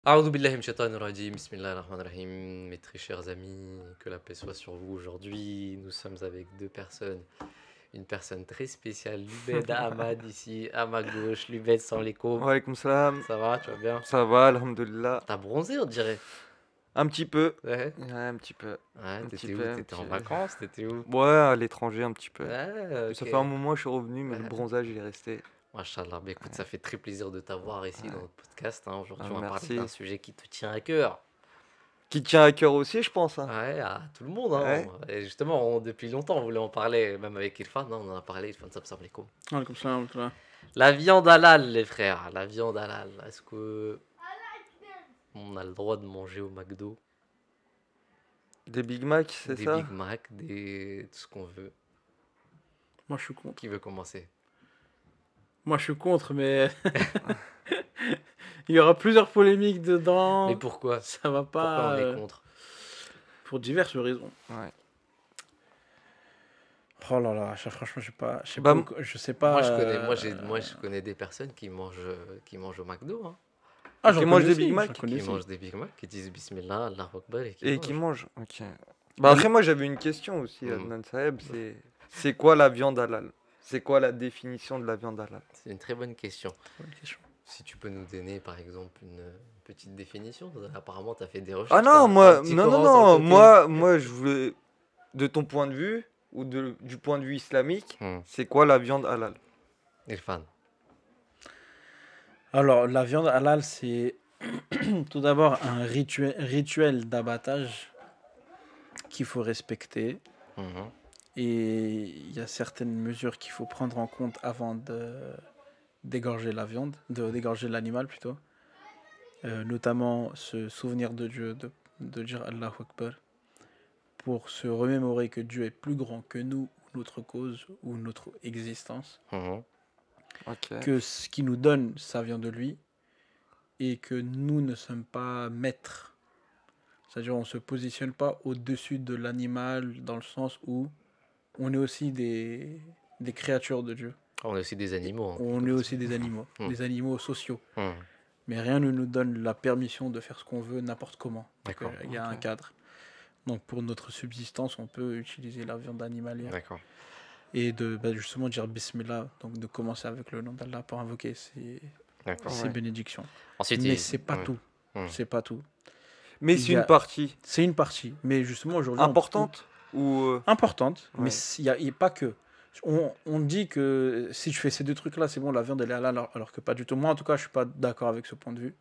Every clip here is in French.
A'udhu billahi minash shaitanir rajim, bismillahir rahmanir rahim. Mes très chers amis, que la paix soit sur vous aujourd'hui. Nous sommes avec deux personnes. Une personne très spéciale, Lubed Ahmad ici, à ma gauche. Lubed, salam alaikum. Wa alaykoum salam. Ça va, tu vas bien? Ça va, alhamdoulilah. T'as bronzé, on dirait. Un petit peu. Ouais. Ouais, un petit peu. Ouais, Un t'étais petit où? peu, un T'étais en petit- vacances? T'étais où? Ouais, à l'étranger un petit peu. Ouais, Ça ok. fait un moment que je suis revenu, mais le Ouais. bronzage, il est resté. Machallah, bah écoute, ça fait très plaisir de t'avoir ici Ouais. dans notre podcast. Hein. Aujourd'hui, Ah, on va parler merci. d'un sujet qui te tient à cœur. Qui tient à cœur aussi, je pense. Hein. Ouais, à tout le monde. Hein. Ouais. Et justement, depuis longtemps, on voulait en parler, même avec Irfan. Hein, on en a parlé. Irfan, salam alaikum. Comme ça, voilà. La viande halal, les frères, la viande halal. Est-ce que on a le droit de manger au McDo Des Big Mac, c'est des ça? Big Mac, tout ce qu'on veut? Moi, je suis contre. Qui veut commencer? Moi, je suis contre, mais il y aura plusieurs polémiques dedans. Mais pourquoi? Ça va Pourquoi pas. on est contre? Pour diverses raisons. Ouais. Oh là là, franchement, je sais Bah, pas, je sais pas. Moi, je connais des personnes qui mangent au McDo, hein, Ah, qui j'en mangent connais des Big aussi, Mac, j'en connais qui aussi. mangent des Big Mac, qui disent Bismillah, Allahu Akbar et Et qui qui mangent. mangent. Ok. Bah, après, moi, j'avais une question aussi, Mm. Adnan Saeb. C'est quoi la viande halal? C'est quoi la définition de la viande halal? C'est une très bonne question. Bonne question. Si tu peux nous donner, par exemple, une petite définition. Apparemment, tu as fait des recherches. Ah t'as non, un moi, petit non, non, Coran sur le non, côté. moi, je voulais, de ton point de vue, ou du point de vue islamique, Hmm. c'est quoi la viande halal? Irfan. Alors, la viande halal, c'est tout d'abord un rituel d'abattage qu'il faut respecter. Mhm. Et il y a certaines mesures qu'il faut prendre en compte avant de d'égorger la viande, de d'égorger l'animal plutôt. Notamment se souvenir de Dieu, de dire Allahu Akbar, pour se remémorer que Dieu est plus grand que nous, notre cause ou notre existence, Mhm. Ok. que ce qui nous donne, ça vient de lui, et que nous ne sommes pas maîtres. C'est-à-dire on ne se positionne pas au-dessus de l'animal dans le sens où on est aussi des créatures de Dieu. On est aussi des animaux. On est aussi des animaux, Hmm. des animaux sociaux. Hmm. Mais rien ne nous donne la permission de faire ce qu'on veut n'importe comment. D'accord. Il y a un Ok. cadre. Donc pour notre subsistance, on peut utiliser la viande animalière. D'accord. Et de justement dire Bismillah, donc de commencer avec le nom d'Allah pour invoquer ses D'accord. ses Ouais. bénédictions. Ensuite, Mais c'est pas ouais. tout. Hmm. C'est pas tout. Mais Il c'est y a- une partie C'est une partie. Mais justement aujourd'hui... importante ou Importante, Ouais. mais il n'y a pas que. On dit que si je fais ces deux trucs-là, c'est bon, la viande elle est halal, alors que pas du tout. Moi, en tout cas, je suis pas d'accord avec ce point de vue.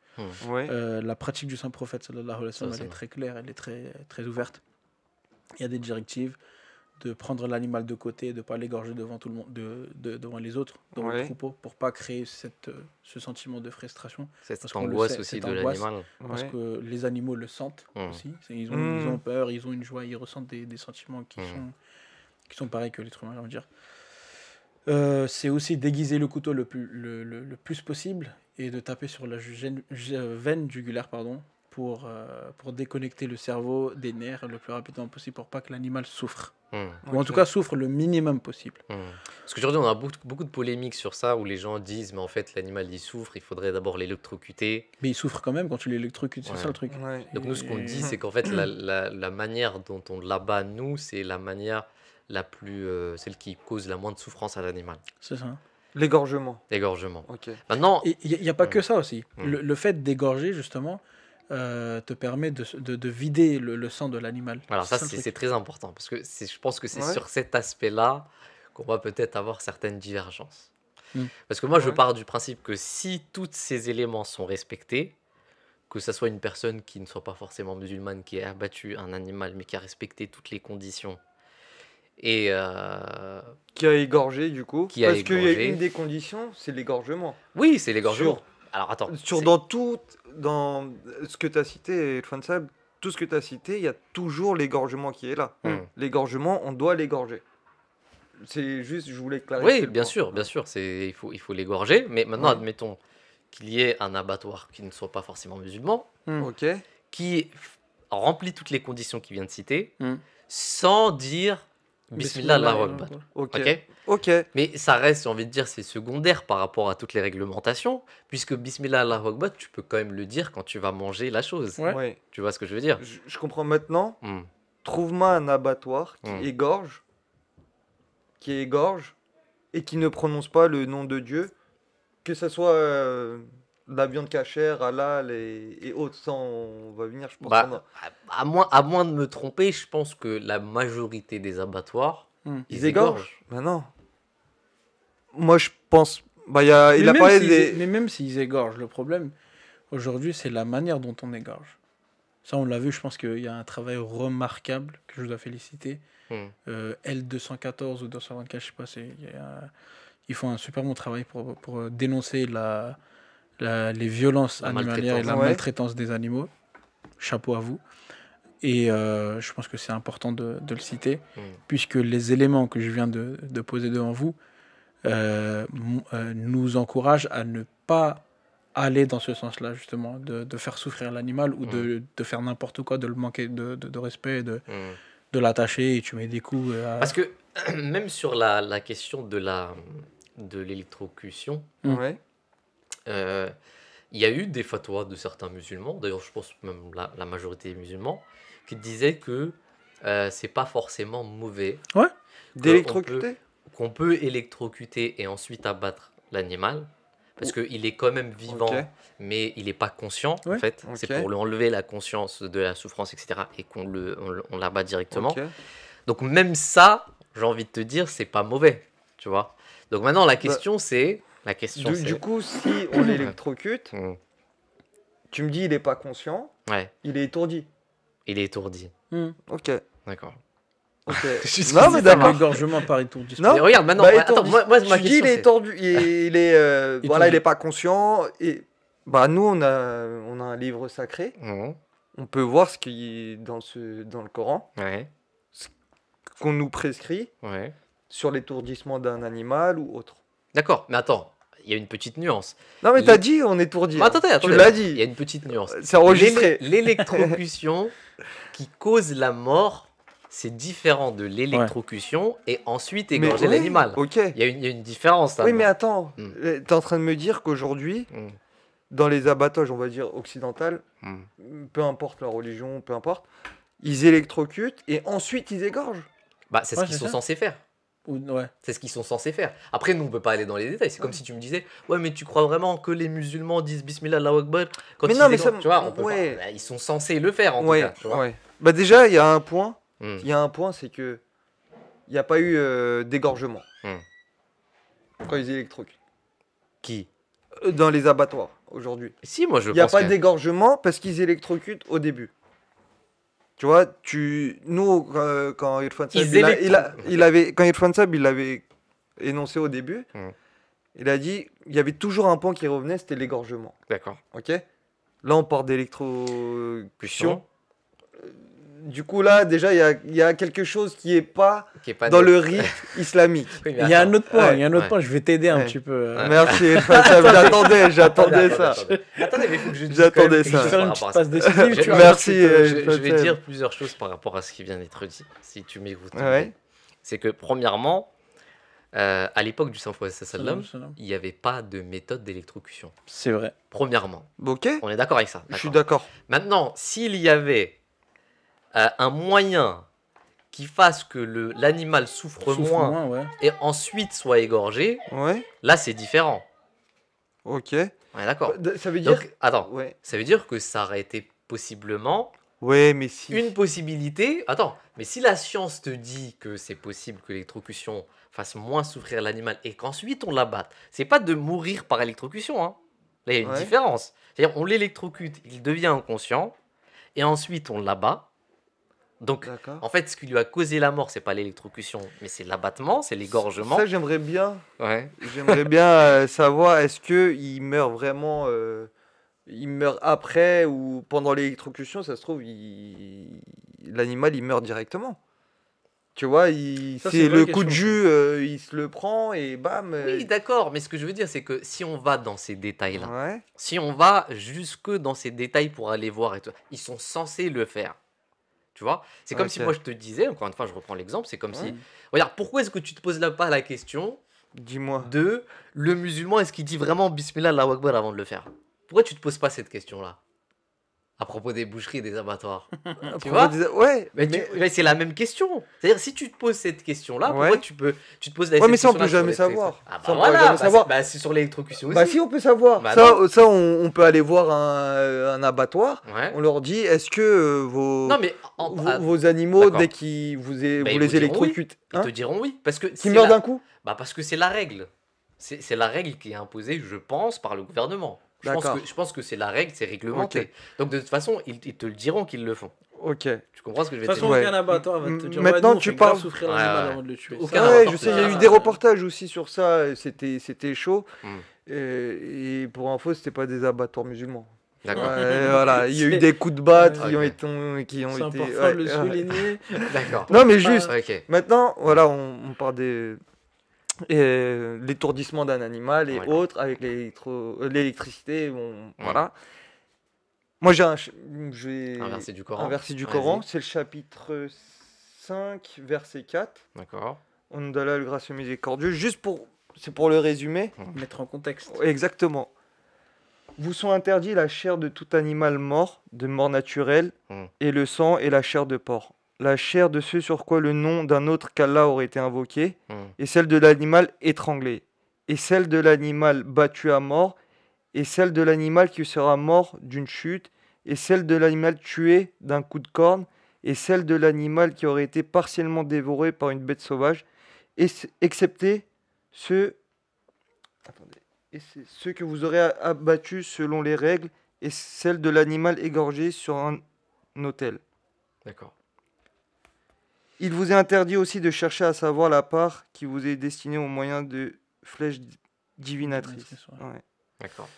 ouais. La pratique du Saint-Prophète, sallallahu alayhi wa sallam, elle est très claire, elle est très, très ouverte. Il y a des directives de prendre l'animal de côté, de ne pas l'égorger devant tout le monde, devant les autres, devant Ouais. le troupeau, pour pas créer ce sentiment de frustration. Cette Parce qu'on le angoisse sait, aussi cette de angoisse. l'animal. Parce Ouais. que les animaux le sentent Hmm. aussi. Ils ont Hmm. peur, ils ont une joie, ils ressentent des sentiments qui Hmm. sont pareils que l'être humain, j'ai envie de dire. C'est aussi déguiser le couteau le plus possible et de taper sur la veine jugulaire pour déconnecter le cerveau des nerfs le plus rapidement possible pour pas que l'animal souffre. Hmm. Ou en Ok. tout cas souffre le minimum possible. Hmm. Parce qu'aujourd'hui, on a beaucoup de polémiques sur ça où les gens disent, mais en fait, l'animal il souffre, il faudrait d'abord l'électrocuter. Mais il souffre quand même quand tu l'électrocutes, c'est Ouais. ça le truc. Ouais. Donc nous, ce qu'on Et- dit, c'est qu'en fait, la manière dont on l'abat, nous, c'est la manière la plus... celle qui cause la moins de souffrance à l'animal. C'est ça. L'égorgement. L'égorgement. Ok. Maintenant... Et il n'y a pas que ça aussi. Mm. Le fait d'égorger, justement, te permet de vider le sang de l'animal. Alors ça, le truc. c'est très important, parce que je pense que c'est Ouais. sur cet aspect-là qu'on va peut-être avoir certaines divergences. Mm. Parce que moi, je Ouais. pars du principe que si tous ces éléments sont respectés, que ça soit une personne qui ne soit pas forcément musulmane, qui a abattu un animal, mais qui a respecté toutes les conditions, et Qui a égorgé du coup. Qui a Parce qu'il y a égorgé. une des conditions, c'est l'égorgement. oui, c'est l'égorgement. Alors attends, Dans ce que tu as cité, Irfan Saeb, tout ce que tu as cité, il y a toujours l'égorgement qui est là. Mm. L'égorgement, on doit l'égorger. C'est juste, je voulais clarifier. oui, le bien point. sûr, bien sûr, il faut l'égorger, mais maintenant, Ouais. admettons qu'il y ait un abattoir qui ne soit pas forcément musulman, Mm. Ok. qui remplit toutes les conditions qu'il vient de citer, Mm. sans dire Bismillah, Allahu Akbar. Ok. Ok. Ok. Mais ça reste, j'ai envie de dire, c'est secondaire par rapport à toutes les réglementations, puisque Bismillah, Allahu Akbar, tu peux quand même le dire quand tu vas manger la chose. Ouais. Ouais. Tu vois ce que je veux dire? Je comprends maintenant. Hmm. Trouve-moi un abattoir Hmm. qui égorge et qui ne prononce pas le nom de Dieu, que ce soit la viande cachère, halal et autres. Ça, on va venir, je pense. Bah, à moins de me tromper, je pense que la majorité des abattoirs, Ils égorgent. Bah non. Moi, je pense. Bah, il Mais a même parlé s'ils des. mais même s'ils égorgent, le problème, aujourd'hui, c'est la manière dont on égorge. Ça, on l'a vu, je pense qu'il y a un travail remarquable que je dois féliciter. Hmm. L214 ou 224, je sais pas, ils font un super bon travail pour dénoncer les violences La animalières et la maltraitance. Ouais. maltraitance des animaux. Chapeau à vous. Et je pense que c'est important de le citer, Hmm. puisque les éléments que je viens de poser devant vous nous encouragent à ne pas aller dans ce sens-là, justement, de faire souffrir l'animal ou de faire n'importe quoi, de le manquer de respect, Hmm. de l'attacher et tu mets des coups. Parce que même sur la question de l'électrocution, Ouais. il y a eu des fatwas de certains musulmans, d'ailleurs je pense même la majorité des musulmans, qui disaient que c'est pas forcément mauvais D'électrocuter. qu'on peut électrocuter et ensuite abattre l'animal, parce qu'il est quand même vivant, Ok. mais il n'est pas conscient, en Ouais. fait. Ok. C'est pour lui enlever la conscience de la souffrance, etc., et on l'abat directement. Ok. Donc même ça, j'ai envie de te dire, c'est pas mauvais, tu vois. Donc maintenant, la question c'est... La question c'est... Du coup, si on l'électrocute, Hmm. tu me dis il est pas conscient, Ouais, il est étourdi. il est étourdi. Ok. D'accord. Ok. Jusqu'ici, Non, mais ça d'accord. marche. L'égorgement par étourdissement. Non. Mais regarde, maintenant, Bah, attends, étourdi. moi ma Tu dis question il est c'est... étourdi, il est voilà, il Étourdi. est pas conscient et bah nous on a un livre sacré, Mhm. on peut voir ce qui est dans le Coran Ouais, qu'on nous prescrit ouais. sur l'étourdissement d'un animal ou autre. D'accord, mais attends, il y a une petite nuance. Non mais Les- t'as dit on étourdit. Mais attendez, Tu l'as dit. Il y a une petite nuance. C'est enregistré. L'électrocution qui cause la mort, c'est différent de l'électrocution et ensuite égorger oui, l'animal. Ok. Il y a une différence là. Oui mais attends, Hmm. t'es en train de me dire qu'aujourd'hui dans les abattages on va dire occidentales, peu importe la religion, peu importe, ils électrocutent et ensuite ils égorgent. Bah, c'est ce Ouais, qu'ils c'est sont ça. censés faire. Ouais. C'est ce qu'ils sont censés faire. Après, nous, on peut pas aller dans les détails. C'est comme si tu me disais, ouais, mais tu crois vraiment que les musulmans disent Bismillah, Allahu Akbar quand Mais ils non, mais égorgent ça- tu vois, on peut ouais. pas. Bah, ils sont censés le faire en tout Ouais, cas, tu vois. ouais. Bah déjà il y a un point, Hmm. c'est que il n'y a pas eu d'égorgement quand ils électrocutent. Qui? Dans les abattoirs aujourd'hui. Si, moi je Il n'y a pense pas que... d'égorgement parce qu'ils électrocutent au début. Tu vois, nous, quand Irfan Sab, quand Irfan Sab, il l'avait énoncé au début, il a dit, il y avait toujours un point qui revenait, c'était l'égorgement. D'accord. Ok. Là, on parle d'électrocution. Puissant. Du coup, là, déjà, il y a quelque chose qui est pas Qui est pas dans de- le rite islamique. Oui, mais Il y a un attends. autre point, Ouais. il y a un autre Ouais. point, je vais t'aider un Ouais. petit peu. Merci, Irfan Sab, j'attendais ça. Attendez, mais il faut que je dise J'attendais quand même quelque ça. chose Faire par une rapport petite à passe ça. décisive, Je- tu vois. Merci, je vais Irfan dire Sab. plusieurs choses par rapport à ce qui vient d'être dit, si tu m'écoutes. Ouais. C'est que, premièrement, à l'époque du Saint-Prophète sallam, Salam. il n'y avait pas de méthode d'électrocution. C'est vrai. Premièrement. Ok, On est d'accord avec ça? je suis D'accord. d'accord. Maintenant, s'il y avait un moyen qui fasse que l'animal souffre moins ouais. et ensuite soit égorgé, Ouais, là c'est différent. ok. On est d'accord. Ça veut dire. Donc, attends, Ouais. ça veut dire que ça aurait été possiblement Ouais, mais si. une possibilité. Attends, mais si la science te dit que c'est possible que l'électrocution fasse moins souffrir l'animal et qu'ensuite on l'abatte, c'est pas de mourir par électrocution. Hein. Là, il y a une Ouais. différence. C'est-à-dire, on l'électrocute, il devient inconscient et ensuite on l'abat. Donc, D'accord. en fait, ce qui lui a causé la mort, c'est pas l'électrocution, mais c'est l'abattement, c'est l'égorgement. Ça, j'aimerais bien. Ouais. J'aimerais bien savoir est-ce que il meurt vraiment. Il meurt après ou pendant l'électrocution, ça se trouve, l'animal il meurt directement. Tu vois, Ça, c'est c'est une vraie le coup de question, jus, il se le prend et bam. Oui, d'accord, mais ce que je veux dire, c'est que si on va dans ces détails-là, Ouais. si on va jusque dans ces détails pour aller voir et tout, ils sont censés le faire. Tu vois? C'est comme si moi je te disais, encore une fois, je reprends l'exemple, c'est comme si. Regarde, pourquoi est-ce que tu te poses là pas la question Dis-moi. de le musulman, est-ce qu'il dit vraiment Bismillah Allahu Akbar avant de le faire? Pourquoi tu te poses pas cette question-là? À propos des boucheries et des abattoirs. Tu vois? Ouais, mais c'est la même question. C'est-à-dire, si tu te poses cette question-là, pourquoi tu te poses la question-là? Ouais, mais ça, on peut jamais savoir. Ah bah voilà, c'est sur l'électrocution aussi. Bah si, on peut savoir. Bah ça on peut aller voir un abattoir. On leur dit, est-ce que vos animaux, dès qu'ils vous les électrocutent, ils te diront oui. Parce que qu'ils meurent d'un coup? Bah parce que c'est la règle. C'est la règle qui est imposée, je pense, par le gouvernement. Je pense que c'est la règle, c'est réglementé. Okay. Donc de toute façon, ils te le diront qu'ils le font. Ok. Tu comprends ce que je vais te dire? De toute façon, aucun abattoir va te dire. Maintenant, tu parles. Souffrir l'animal avant de le tuer. Je sais, il y a eu des reportages aussi sur ça. C'était chaud. Et pour info, c'était pas des abattoirs musulmans. D'accord. Voilà, il y a eu des coups de batte qui ont été. C'est important de le souligner. D'accord. Non, mais juste. Maintenant, voilà, on parle des. L'étourdissement d'un animal et autres avec l'électricité, voilà. Moi j'ai un verset du Coran, c'est le chapitre 5 verset 4. D'accord. On d'Allah le gracieux miséricordieux, c'est pour le résumer, mettre en contexte. Exactement. Vous sont interdits la chair de tout animal mort, de mort naturelle, et le sang et la chair de porc, la chair de ceux sur quoi le nom d'un autre qu'Allah aurait été invoqué, et celle de l'animal étranglé, et celle de l'animal battu à mort, et celle de l'animal qui sera mort d'une chute, et celle de l'animal tué d'un coup de corne, et celle de l'animal qui aurait été partiellement dévoré par une bête sauvage, excepté ceux que vous aurez abattus selon les règles, et celle de l'animal égorgé sur un autel. D'accord. Il vous est interdit aussi de chercher à savoir la part qui vous est destinée au moyen de flèches divinatrices. Ouais. D'accord.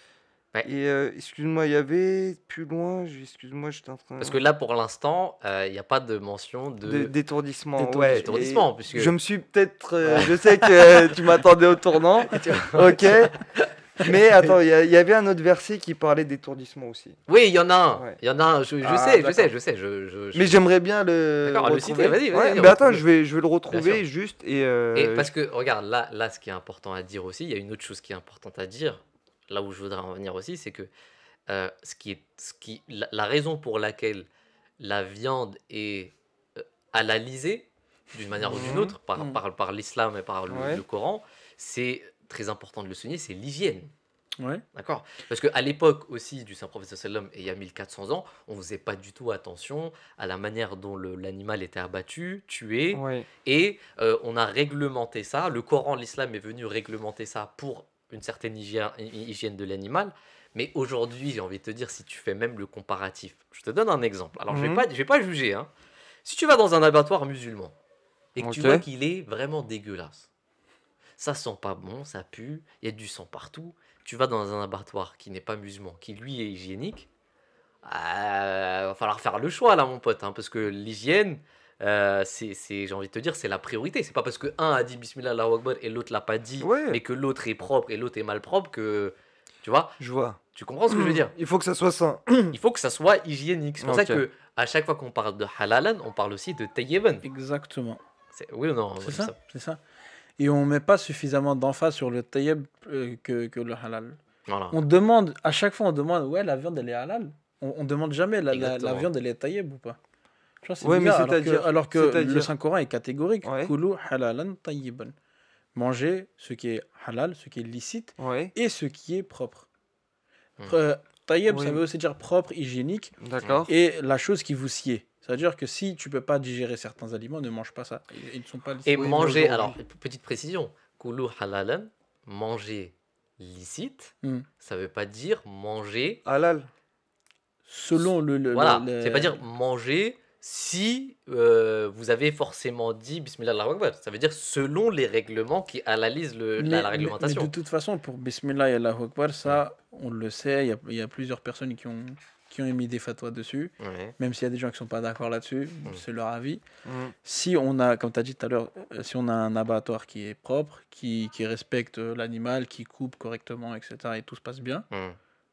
Ouais. Et excuse-moi, il y avait plus loin, excuse-moi, j'étais en train. Parce que là, pour l'instant, il n'y a pas de mention d'étourdissement. D'étourdissement, puisque... Je me suis peut-être. Je sais que tu m'attendais au tournant. Ok. Mais attends, il y avait un autre verset qui parlait d'étourdissement aussi. Oui, il y en a un. Il y en a un. Je sais. Mais j'aimerais bien le. D'accord, le citer. Vas-y. Mais attends, je vais le retrouver juste et. Parce que regarde, là, ce qui est important à dire aussi, il y a une autre chose qui est importante à dire. Là où je voudrais en venir aussi, c'est que la raison pour laquelle la viande est halalisée d'une manière ou d'une autre par l'islam et par le Coran, c'est très important de le souligner, c'est l'hygiène. Ouais. D'accord. Parce qu'à l'époque aussi du Saint-Prophète sallam, et il y a 1400 ans, on ne faisait pas du tout attention à la manière dont l'animal était abattu, tué, et on a réglementé ça. Le Coran, l'islam est venu réglementer ça pour une certaine hygiène de l'animal. Mais aujourd'hui, j'ai envie de te dire, si tu fais même le comparatif, je te donne un exemple. Alors, je vais pas juger. Hein. Si tu vas dans un abattoir musulman et que tu vois qu'il est vraiment dégueulasse, ça sent pas bon, ça pue, il y a du sang partout. Tu vas dans un abattoir qui n'est pas musulman, qui lui est hygiénique, va falloir faire le choix là, mon pote, hein, parce que l'hygiène, j'ai envie de te dire, c'est la priorité. C'est pas parce que un a dit Bismillah Allahu Akbar et l'autre l'a pas dit, mais que l'autre est propre et l'autre est malpropre que, tu vois. Je vois. Tu comprends ce que je veux dire? Il faut que ça soit sain. Il faut que ça soit hygiénique. C'est pour ça que à chaque fois qu'on parle de halalan, on parle aussi de tayyiban. Exactement. Oui ou non? C'est ça. Et on met pas suffisamment d'emphase sur le tayyib que le halal. Voilà. On demande, à chaque fois, la viande, elle est halal. On demande jamais la viande, elle est tayyib ou pas. C'est bizarre, alors que le Saint-Coran est catégorique. Kulu halalan tayyiban. Manger ce qui est halal, ce qui est licite, et ce qui est propre. Tayyib, ça veut aussi dire propre, hygiénique, et la chose qui vous sied. C'est-à-dire que si tu peux pas digérer certains aliments, ne mange pas ça. Ils ne sont pas et manger, alors, petite précision, kulu halalan, manger licite, ça veut pas dire manger halal. Selon voilà, c'est pas dire manger si vous avez forcément dit Bismillah Allahu Akbar. Ça veut dire selon les règlements qui halalisent la réglementation. Mais de toute façon, pour Bismillah et Allahu Akbar, ça, on le sait, il y a plusieurs personnes qui ont émis des fatwas dessus, même s'il y a des gens qui ne sont pas d'accord là-dessus, c'est leur avis. Si on a, comme tu as dit tout à l'heure, si on a un abattoir qui est propre, qui respecte l'animal, qui coupe correctement, etc., et tout se passe bien,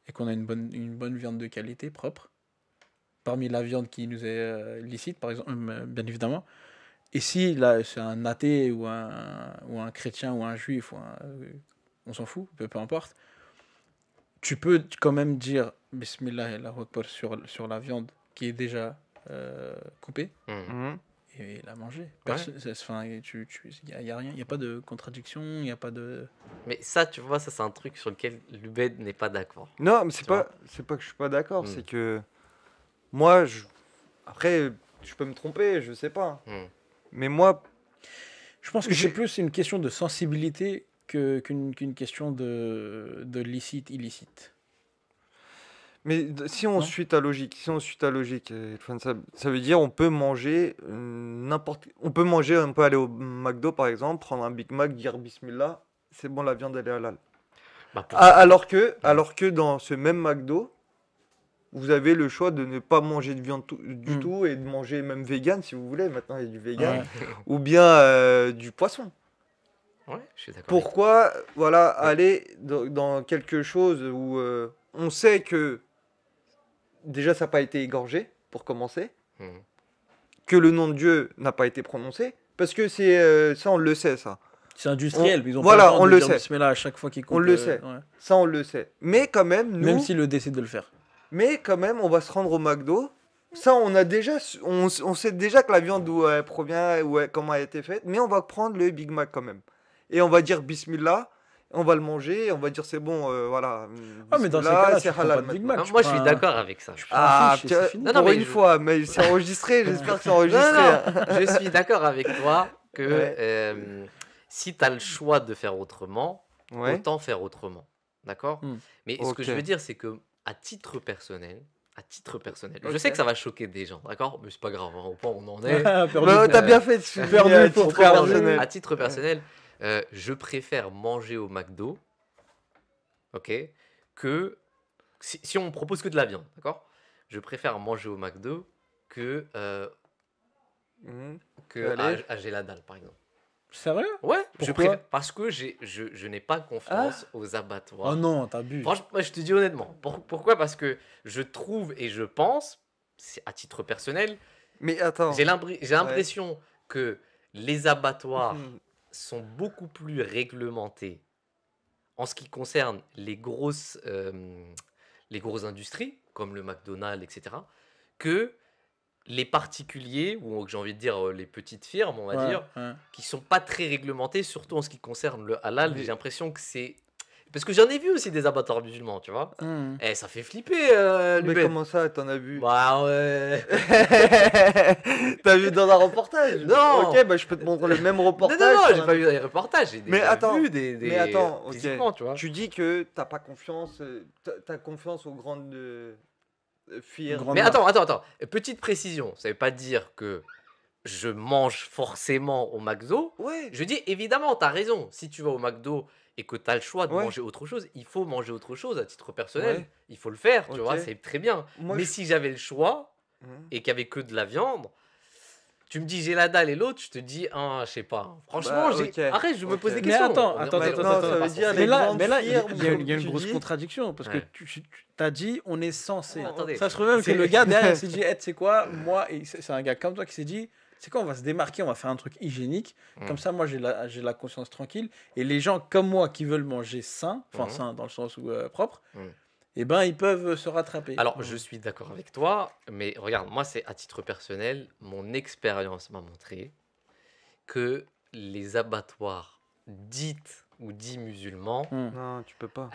et qu'on a une bonne viande de qualité, propre, parmi la viande qui nous est licite, par exemple, bien évidemment. Et si là, c'est un athée ou un chrétien ou un juif, on s'en fout, peu importe, tu peux quand même dire Bismillah et Allahu Akbar sur la viande qui est déjà coupée et la manger. Il n'y a rien, il n'y a pas de contradiction, il n'y a pas de... Mais ça, tu vois, ça c'est un truc sur lequel l'Ubed n'est pas d'accord. Non, mais c'est pas que je suis pas d'accord, c'est que moi, après, je peux me tromper, je sais pas. Mais moi, je pense que c'est plus une question de sensibilité qu'une question de licite, illicite. Mais si on suit ta logique, ça veut dire on peut manger on peut aller au McDo par exemple, prendre un Big Mac, dire Bismillah, c'est bon, la viande elle est halal. Alors que dans ce même McDo, vous avez le choix de ne pas manger de viande du tout et de manger même vegan si vous voulez. Maintenant il y a du vegan ou bien du poisson. Ouais, je suis d'accord. Pourquoi aller dans quelque chose où on sait que déjà ça n'a pas été égorgé pour commencer, que le nom de Dieu n'a pas été prononcé, parce que c'est ça on le sait ça. C'est industriel, ils ont pas le temps on de le dire sait. Bismillah à chaque fois qu'ils coupent. On le sait. Ça on le sait. Mais quand même même s'ils le décident de le faire. Mais quand même on va se rendre au McDo. Ça on a déjà on sait déjà que la viande d'où elle provient comment elle a été faite, mais on va prendre le Big Mac quand même. Et on va dire Bismillah, on va le manger, on va dire c'est bon, voilà. Mais dans ces cas-là, c'est halal. Big Mac, moi, je suis d'accord avec ça. Pour une fois, mais c'est enregistré, j'espère que c'est enregistré. Je suis d'accord avec toi que si tu as le choix de faire autrement, autant faire autrement. D'accord ? Mais ce que je veux dire, c'est que à titre personnel, je sais que ça va choquer des gens, d'accord ? Mais c'est pas grave, au point où on en est. T'as bien fait de perdu pour personnel. À titre personnel, je préfère manger au McDo, ok, que si on me propose que de la viande, d'accord ? Je préfère manger au McDo que à Géladal, par exemple. Sérieux ? Ouais, je préfère, parce que je n'ai pas confiance aux abattoirs. Oh non, t'abuses. Franchement, je te dis honnêtement. Pourquoi ? Parce que je trouve et je pense, c'est à titre personnel, mais attends, j'ai l'impression que les abattoirs sont beaucoup plus réglementés en ce qui concerne les grosses industries, comme le McDonald's, etc., que les particuliers, ou j'ai envie de dire les petites firmes, on va dire, qui sont pas très réglementées, surtout en ce qui concerne le halal. J'ai l'impression que c'est... Parce que j'en ai vu aussi des abattoirs musulmans, tu vois. Ça fait flipper, mais comment ça, t'en as vu ? Bah ouais. T'as vu dans un reportage ? Non. Ok, je peux te montrer le même reportage. Non, j'ai pas vu des reportages, j'ai déjà vu des... Mais attends, physiquement, tu vois. Tu dis que t'as pas confiance, t'as confiance aux grandes firmes. Mais attends. Petite précision, ça veut pas dire que je mange forcément au McDo. Ouais. Je dis, évidemment, t'as raison. Si tu vas au McDo et que tu as le choix de manger autre chose, il faut manger autre chose à titre personnel. Il faut le faire, tu vois, c'est très bien. Mais si j'avais le choix et qu'il n'y avait que de la viande, tu me dis j'ai la dalle et l'autre, je te dis, je sais pas. Franchement, arrête, je me pose des questions. Mais attends. Ça veut dire mais là, il y a une grosse contradiction parce que tu t'as dit on est censé. Ça se trouve même que le gars derrière s'est dit, c'est quoi, moi, c'est un gars comme toi qui s'est dit, c'est quoi, on va se démarquer, on va faire un truc hygiénique. Comme ça, moi, j'ai la conscience tranquille. Et les gens comme moi qui veulent manger sain, sain dans le sens où propre, eh ben, ils peuvent se rattraper. Alors, je suis d'accord avec toi, mais regarde, moi, c'est à titre personnel, mon expérience m'a montré que les abattoirs dits musulmans, non, tu peux pas.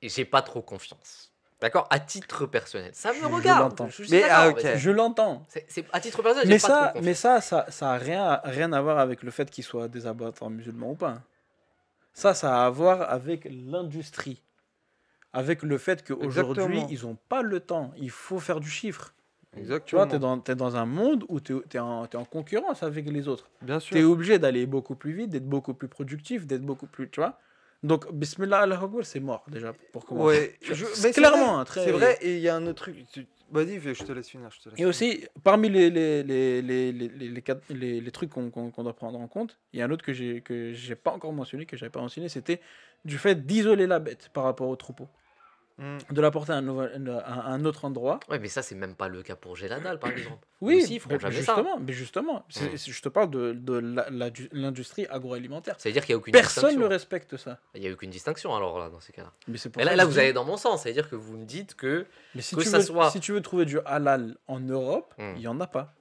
J'ai pas trop confiance. D'accord, à titre personnel. Ça me regarde. Je l'entends. C'est à titre personnel. J'ai pas trop confiance. Mais ça a rien à voir avec le fait qu'ils soient des abattoirs musulmans ou pas. Ça a à voir avec l'industrie. Avec le fait qu'aujourd'hui, ils n'ont pas le temps. Il faut faire du chiffre. Exactement. Tu vois, tu es dans un monde où tu es en concurrence avec les autres. Bien sûr. Tu es obligé d'aller beaucoup plus vite, d'être beaucoup plus productif, d'être beaucoup plus... Tu vois. Donc, Bismillah al-Akbar, c'est mort déjà pour commencer. Ouais, c'est clairement très... C'est vrai, et il y a un autre truc. Vas-y, je te laisse finir. Et aussi, parmi les trucs qu'on doit prendre en compte, il y a un autre que j'ai pas encore mentionné, que j'avais pas mentionné, c'était du fait d'isoler la bête par rapport au troupeau. de la porter à un autre endroit. Ouais, mais ça, c'est même pas le cas pour Géladal, par exemple. Oui, Aussi, ils feront jamais ça. mais justement, je te parle de l'industrie agroalimentaire. Ça veut dire qu'il n'y a aucune Personne distinction. ne respecte ça. Il n'y a aucune distinction, alors, là, dans ces cas-là. Mais c'est pour Et ça là, que vous je dis- allez dans mon sens. Ça veut dire que vous me dites que Mais si que tu ça veux, soit- si tu veux trouver du halal en Europe, il y en a pas.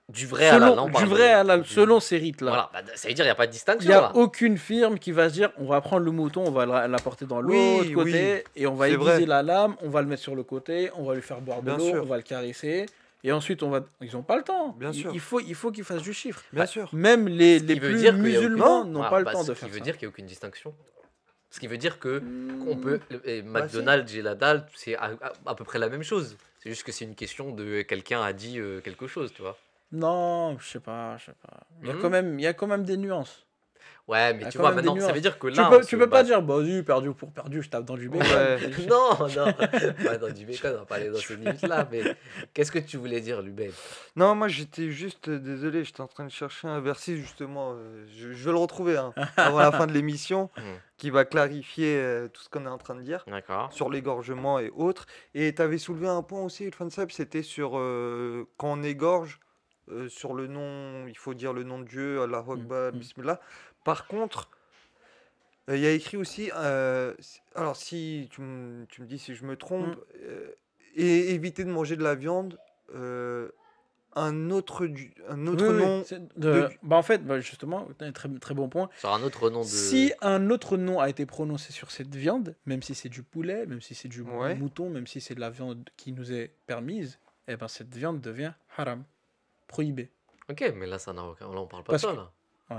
du vrai halal, Selon, on parle du vrai de- halal, du- selon ces rites-là. Voilà, bah, ça veut dire qu'il n'y a pas de Il distinction, n'y a là. aucune firme qui va se dire on va prendre le mouton, on va l'apporter dans Oui, l'autre côté, et on va c'est aiguiser vrai. la lame, on va le mettre sur le côté, on va lui faire boire de Bien l'eau, sûr. on va le caresser, et ensuite ils n'ont pas le temps. Bien sûr. Il faut qu'ils fassent du chiffre. Bien sûr. Même les qui veut plus dire qu'il y a aucune- musulmans Non. n'ont Voilà, pas le bah, temps ce de qui faire veut ça. dire qu'il n'y a aucune distinction. Ce qui veut dire que on Hmm. peut et McDonald's et Géladal, c'est à peu près la même chose. C'est juste que c'est une question de quelqu'un a dit quelque chose, tu vois. Non, je sais pas. Il y a Mhm. quand même des nuances. Ouais, Il y mais a tu quand vois, même des maintenant, ça veut nuances. dire que Tu là, peux, on tu se peux pas base- dire, bah oui, perdu pour perdu, je tape dans du bacon. Ouais. Non, non, pas dans du bacon, on va pas aller dans ces limites-là, mais qu'est-ce que tu voulais dire, Lubel? Non, moi j'étais juste désolé, j'étais en train de chercher un verset justement. Je vais le retrouver avant la fin de l'émission, qui va clarifier tout ce qu'on est en train de dire D'accord. sur l'égorgement et autres. Et tu avais soulevé un point aussi, Ilfan Sab, c'était sur quand on égorge, sur le nom, il faut dire le nom de Dieu, Allah Akbar, Bismillah. Par contre, il y a écrit aussi, alors si tu me dis si je me trompe, et éviter de manger de la viande, un autre Oui, oui, nom. Bah en fait, bah justement, très, très bon point. Sur un autre nom de. Si un autre nom a été prononcé sur cette viande, même si c'est du poulet, même si c'est du Ouais. mouton, même si c'est de la viande qui nous est permise, eh ben cette viande devient haram, prohibée. Ok, mais là, ça n'a aucun. Là, on parle pas Parce de ça, que- là.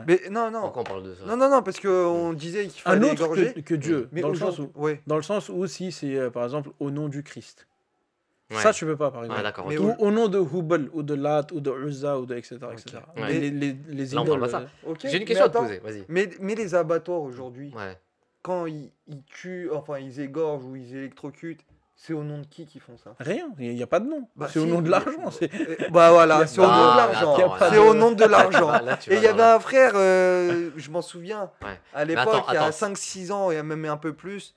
Mais non, non. Pourquoi on parle de ça? Non, parce qu'on disait qu'il Un fallait autre égorger. que Dieu, Mais dans le sens aujourd'hui, où, ouais. dans le sens où si c'est par exemple au nom du Christ. Ouais. Ça, tu peux pas, par Ouais, exemple. d'accord. Mais ok. Ou au nom de Hubal, ou de Lat, ou de Uzza, ou de etc. etc. Ouais. Mais les Là, on parle idoles, pas ça. Ok, J'ai une mais question à te attends, poser, vas-y. Mais les abattoirs aujourd'hui, Ouais. quand ils tuent, enfin ils égorgent ou ils électrocutent, c'est au nom de qui qu'ils font ça? rien, il n'y a pas de nom. Bah, c'est au si, nom de mais- l'argent. C'est... Bah voilà, c'est au nom Ah, de mais l'argent. attends, là- C'est au nom de l'argent. Bah, là, tu Et vas il y dans avait la- un frère, je m'en souviens, Ouais. à Mais l'époque, il y a attends. 5-6 ans, et même un peu plus.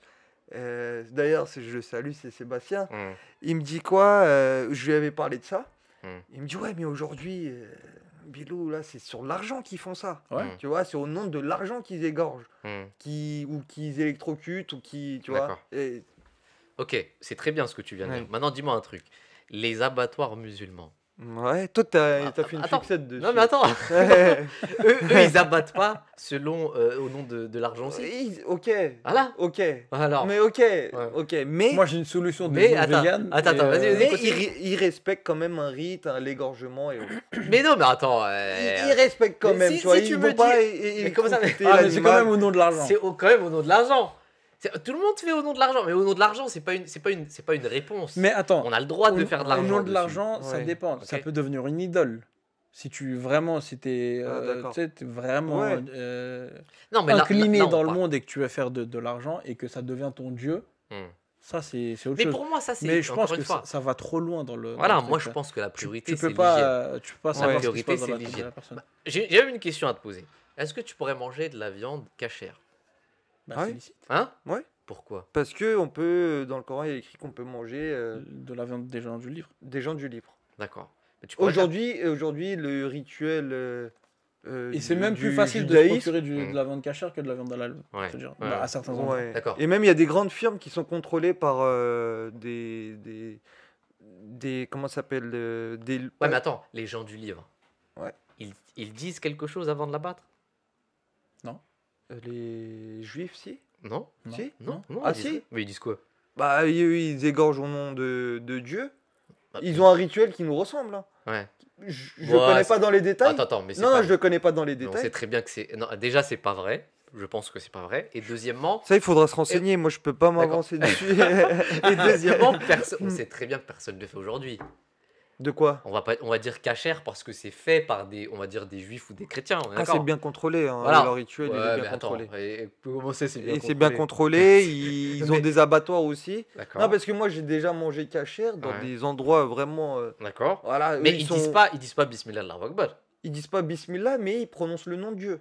D'ailleurs, je le salue, c'est Sébastien. Hmm. Il me dit quoi? Je lui avais parlé de ça. Hmm. Il me dit, ouais, mais aujourd'hui, Bilou, là, c'est sur l'argent qu'ils font ça. Ouais. Tu vois, c'est au nom de l'argent qu'ils égorgent, Hmm. ou qu'ils électrocutent, ou qui, tu vois. D'accord. Et- Ok, c'est très bien ce que tu viens de Ouais. dire. Maintenant, dis-moi un truc. Les abattoirs musulmans. Ouais, toi, t'as fait une Attends. fixette dessus. Non, mais attends. Ouais. eux, ils abattent pas selon au nom de l'argent aussi. Ok, Voilà. ok. Alors. Mais ok, mais, Moi, j'ai une solution de Mais bouffe attends, vegan, attends, et, vas-y, vas-y. mais continue. il respecte quand même un rite, l'égorgement et autres. Mais non, mais attends. Il respecte quand mais même, si- tu vois. si tu Ils me vont pas dis- mais comment ça, mais- électrocuter Ah, mais c'est quand l'animal. même au nom de l'argent. C'est quand même au nom de l'argent. Tout le monde fait au nom de l'argent, mais au nom de l'argent, c'est pas une réponse. Mais attends, On a le droit de faire de au l'argent. nom de dessus. l'argent, ça Ouais. dépend. Ok. Ça peut devenir une idole. Si tu vraiment, si t'es, d'accord. tu sais, t'es vraiment Ouais. Non, mais là, incliné là, on dans le parle- monde et que tu veux faire de l'argent et que ça devient ton dieu, Hmm. ça c'est autre Mais chose. pour moi, ça, c'est. Mais je encore pense une que fois. ça va trop loin dans le. Voilà, dans le moi, truc, je là. pense que la priorité, Tu c'est peux pas, l'hygiène. tu peux pas La savoir ce qui se priorité, passe dans c'est la tête de l'hygiène. la personne. J'ai même une question à te poser. Est-ce que tu pourrais manger de la viande cachère? Bah, Ah c'est oui. licite. Hein? Ouais. Pourquoi? Parce que on peut, dans le Coran, il y a écrit qu'on peut manger De la viande des gens du livre. des gens du livre. D'accord. Mais tu pourrais Aujourd'hui, le rituel. Et c'est même plus du facile de se judaïsme. procurer Mm. de la viande cachère que de la viande halal. Ouais, je veux dire, ouais. bah, à certains endroits. Ouais. D'accord. Et même il y a des grandes firmes qui sont contrôlées par comment ça s'appelle des. Ouais, mais attends, les gens du livre. Ouais. Ils disent quelque chose avant de l'abattre? Les juifs, si. Non? Non. Si. Non? Non, Ah, ils disent si. rien. Mais ils disent quoi? Bah ils égorgent au nom de Dieu. Bah, Ils ont un rituel qui nous ressemble. Hein. Ouais. Je Ouais, connais c'est- pas dans les détails. Attends, mais c'est Non, pas. je le connais pas dans les Mais on détails. sait très bien que c'est. Non, déjà, c'est pas vrai. Je pense que c'est pas vrai. Et deuxièmement, Ça, il faudra se renseigner. Moi, je peux pas m'avancer dessus. et deuxièmement, on sait très bien que personne ne le fait aujourd'hui. De quoi? On va dire cachère parce que c'est fait par on va dire des juifs ou des chrétiens. On est Ah, d'accord? c'est bien contrôlé. Hein. Voilà. Leur rituel, il Ouais, est mais bien attends, contrôlé. et comment c'est bien Et c'est bien contrôlé. Ils ont Mais- des abattoirs aussi. D'accord. Non, parce que moi, j'ai déjà mangé cachère dans Ouais. des endroits vraiment. D'accord. Voilà. Mais eux, ils disent pas Bismillah Allahu Akbar. Ils disent pas Bismillah, mais ils prononcent le nom de Dieu.